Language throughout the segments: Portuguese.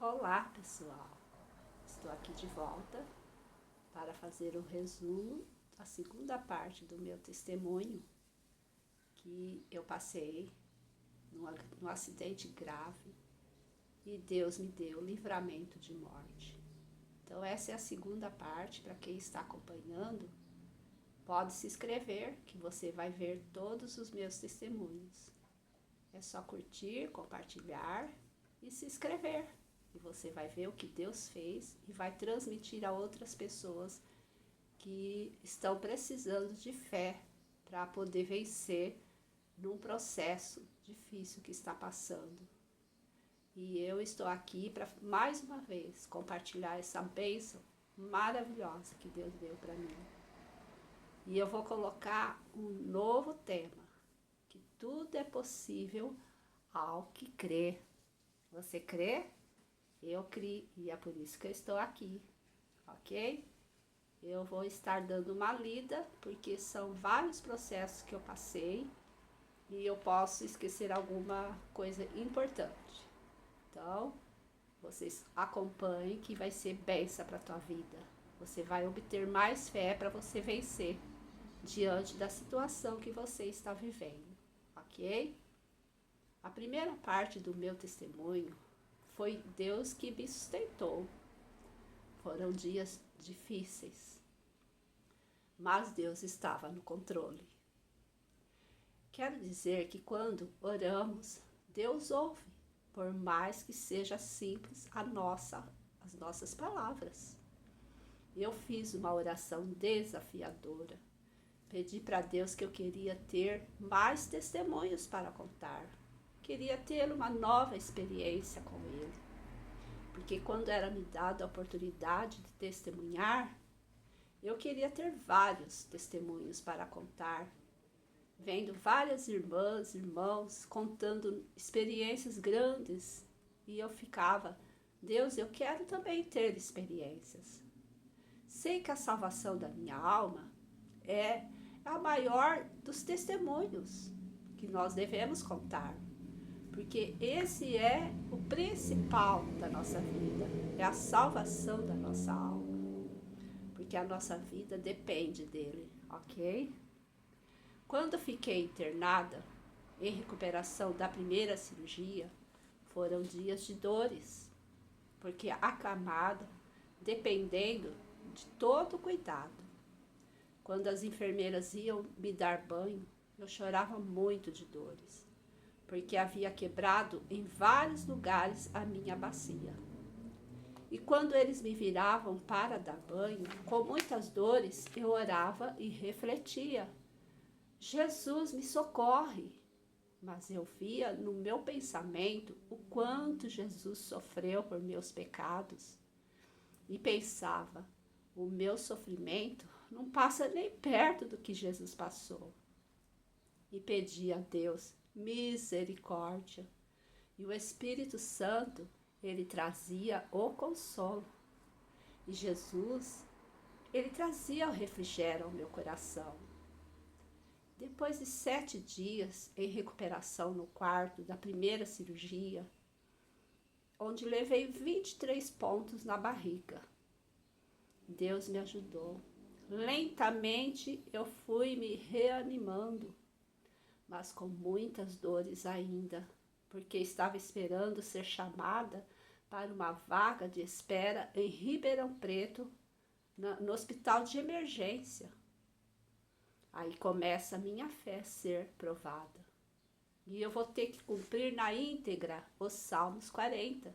Olá, pessoal! Estou aqui de volta para fazer um resumo da segunda parte do meu testemunho que eu passei num acidente grave e Deus me deu livramento de morte. Então essa é a segunda parte. Para quem está acompanhando, pode se inscrever que você vai ver todos os meus testemunhos. É só curtir, compartilhar e se inscrever. E você vai ver o que Deus fez e vai transmitir a outras pessoas que estão precisando de fé para poder vencer num processo difícil que está passando. E eu estou aqui para, mais uma vez, compartilhar essa bênção maravilhosa que Deus deu para mim. E eu vou colocar um novo tema, que tudo é possível ao que crê. Você crê? Eu criei e é por isso que eu estou aqui, ok? Eu vou estar dando uma lida, porque são vários processos que eu passei e eu posso esquecer alguma coisa importante. Então, vocês acompanhem que vai ser bênção para a tua vida. Você vai obter mais fé para você vencer diante da situação que você está vivendo, ok? A primeira parte do meu testemunho foi Deus que me sustentou. Foram dias difíceis, mas Deus estava no controle. Quero dizer que quando oramos, Deus ouve, por mais que seja simples as nossas palavras. Eu fiz uma oração desafiadora. Pedi para Deus que eu queria ter mais testemunhos para contar. Queria ter uma nova experiência com Ele. Porque quando era me dada a oportunidade de testemunhar, eu queria ter vários testemunhos para contar. Vendo várias irmãs, irmãos, contando experiências grandes. E eu ficava, Deus, eu quero também ter experiências. Sei que a salvação da minha alma é a maior dos testemunhos que nós devemos contar. Porque esse é o principal da nossa vida, é a salvação da nossa alma. Porque a nossa vida depende dele, ok? Quando fiquei internada, em recuperação da primeira cirurgia, foram dias de dores. Porque acamada, dependendo de todo cuidado. Quando as enfermeiras iam me dar banho, eu chorava muito de dores. Porque havia quebrado em vários lugares a minha bacia. E quando eles me viravam para dar banho, com muitas dores, eu orava e refletia. Jesus, me socorre! Mas eu via no meu pensamento o quanto Jesus sofreu por meus pecados. E pensava, o meu sofrimento não passa nem perto do que Jesus passou. E pedia a Deus misericórdia. E o Espírito Santo, ele trazia o consolo. E Jesus, ele trazia o refrigério ao meu coração. Depois de 7 dias em recuperação no quarto da primeira cirurgia, onde levei 23 pontos na barriga, Deus me ajudou. Lentamente eu fui me reanimando, mas com muitas dores ainda, porque estava esperando ser chamada para uma vaga de espera em Ribeirão Preto, no hospital de emergência. Aí começa a minha fé ser provada. E eu vou ter que cumprir na íntegra os Salmos 40,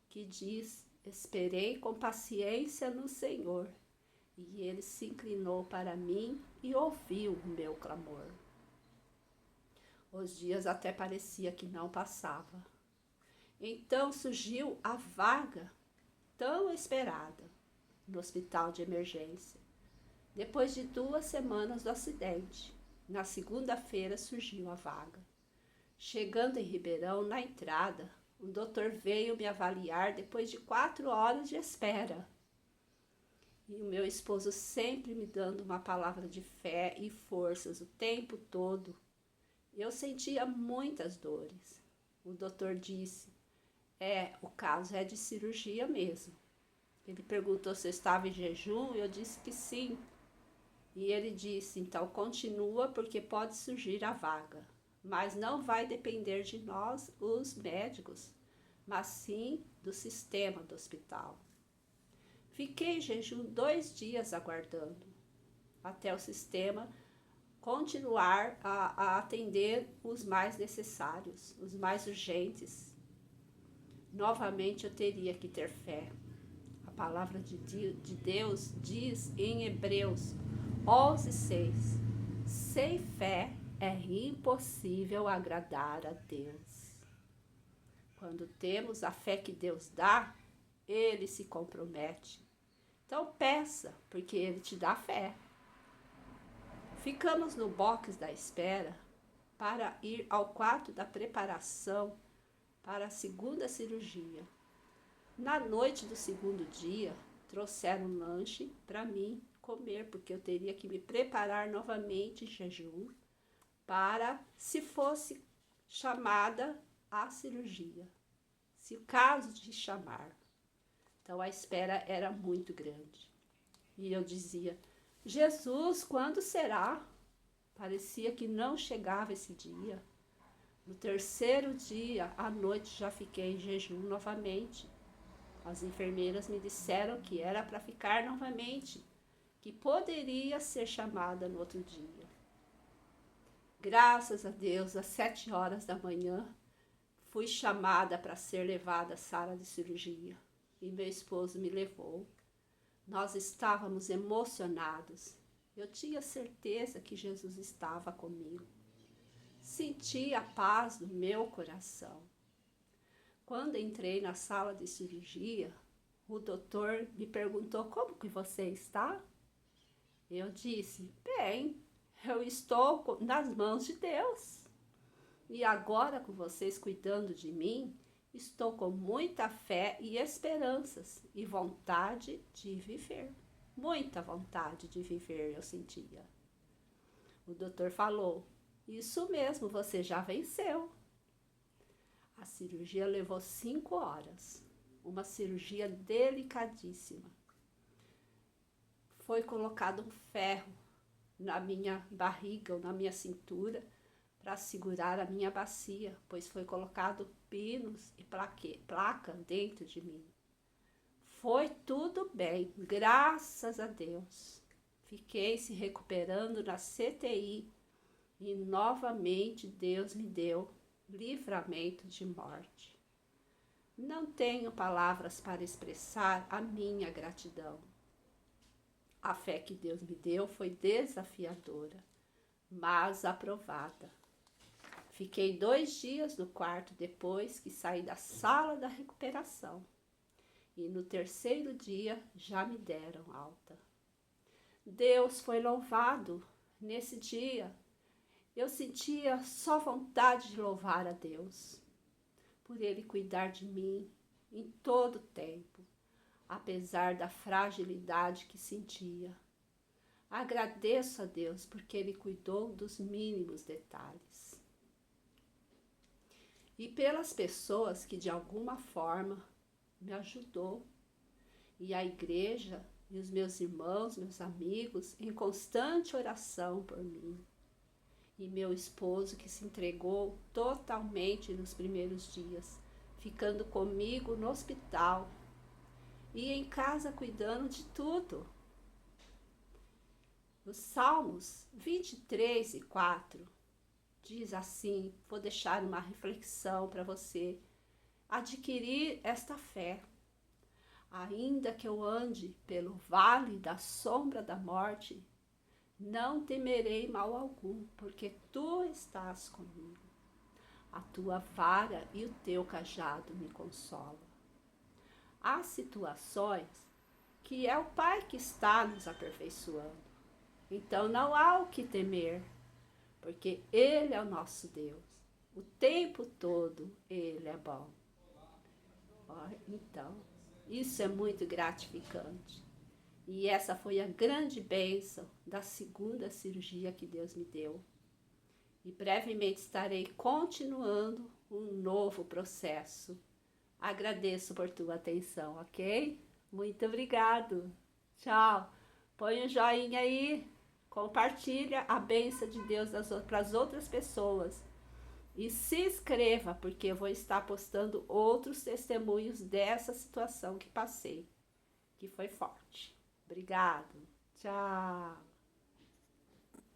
que diz, esperei com paciência no Senhor, e Ele se inclinou para mim e ouviu o meu clamor. Os dias até parecia que não passava. Então surgiu a vaga tão esperada no hospital de emergência. Depois de 2 semanas do acidente, na segunda-feira surgiu a vaga. Chegando em Ribeirão, na entrada, o doutor veio me avaliar depois de 4 horas de espera. E o meu esposo sempre me dando uma palavra de fé e forças o tempo todo. Eu sentia muitas dores. O doutor disse, O caso é de cirurgia mesmo. Ele perguntou se eu estava em jejum e eu disse que sim. E ele disse, então continua porque pode surgir a vaga. Mas não vai depender de nós, os médicos, mas sim do sistema do hospital. Fiquei em jejum 2 dias aguardando, até o sistema continuar a atender os mais necessários, os mais urgentes. Novamente eu teria que ter fé. A palavra de Deus diz em Hebreus 11:6, sem fé é impossível agradar a Deus. Quando temos a fé que Deus dá, Ele se compromete. Então peça, porque Ele te dá fé. Ficamos no box da espera para ir ao quarto da preparação para a segunda cirurgia. Na noite do segundo dia, trouxeram um lanche para mim comer, porque eu teria que me preparar novamente em jejum para, se fosse chamada a cirurgia, se o caso de chamar. Então a espera era muito grande. E eu dizia, Jesus, quando será? Parecia que não chegava esse dia. No terceiro dia, à noite, já fiquei em jejum novamente. As enfermeiras me disseram que era para ficar novamente, que poderia ser chamada no outro dia. Graças a Deus, às 7 horas da manhã, fui chamada para ser levada à sala de cirurgia. E meu esposo me levou. Nós estávamos emocionados. Eu tinha certeza que Jesus estava comigo. Senti a paz no meu coração. Quando entrei na sala de cirurgia, o doutor me perguntou como que você está? Eu disse, bem, eu estou nas mãos de Deus. E agora com vocês cuidando de mim, estou com muita fé e esperanças e vontade de viver. Muita vontade de viver eu sentia. O doutor falou, isso mesmo, você já venceu. A cirurgia levou 5 horas, uma cirurgia delicadíssima. Foi colocado um ferro na minha barriga ou na minha cintura para segurar a minha bacia, pois foi colocado pinos e placa dentro de mim. Foi tudo bem, graças a Deus. Fiquei se recuperando na CTI e novamente Deus me deu livramento de morte. Não tenho palavras para expressar a minha gratidão. A fé que Deus me deu foi desafiadora, mas aprovada. Fiquei 2 dias no quarto depois que saí da sala da recuperação. E no terceiro dia já me deram alta. Deus foi louvado. Nesse dia, eu sentia só vontade de louvar a Deus, por Ele cuidar de mim em todo o tempo, apesar da fragilidade que sentia. Agradeço a Deus porque Ele cuidou dos mínimos detalhes. E pelas pessoas que de alguma forma me ajudou. E a igreja e os meus irmãos, meus amigos, em constante oração por mim. E meu esposo que se entregou totalmente nos primeiros dias, ficando comigo no hospital e em casa cuidando de tudo. Os Salmos 23:4 diz assim, vou deixar uma reflexão para você adquirir esta fé. Ainda que eu ande pelo vale da sombra da morte, não temerei mal algum, porque tu estás comigo. A tua vara e o teu cajado me consolam. Há situações que é o Pai que está nos aperfeiçoando. Então não há o que temer, porque Ele é o nosso Deus. O tempo todo Ele é bom. Então, isso é muito gratificante. E essa foi a grande bênção da segunda cirurgia que Deus me deu. E brevemente estarei continuando um novo processo Agradeço por tua atenção, ok? Muito obrigado. Tchau. Põe um joinha aí, compartilha a bênção de Deus para as outras pessoas. E se inscreva, porque eu vou estar postando outros testemunhos dessa situação que passei, que foi forte. Obrigado. Tchau.